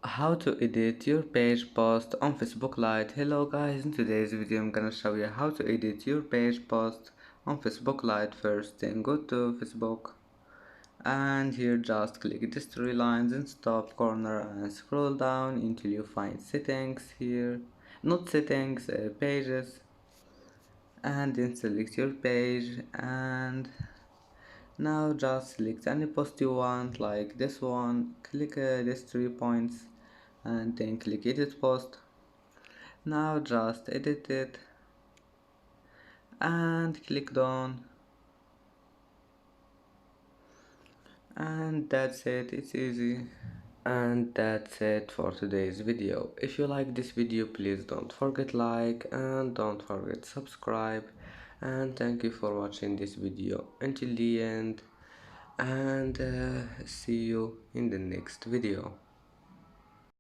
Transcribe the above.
How to edit your page post on Facebook Lite. Hello guys, in today's video I'm gonna show you how to edit your page post on Facebook Lite. First then go to Facebook and here just click the three lines in top corner and scroll down until you find settings here, not settings, pages, and then select your page and now just select any post you want like this one, click these 3 points and then click edit post. Now just edit it and click done, and that's it, it's easy. And that's it for today's video. If you like this video, please don't forget like and don't forget subscribe, and thank you for watching this video until the end, and see you in the next video.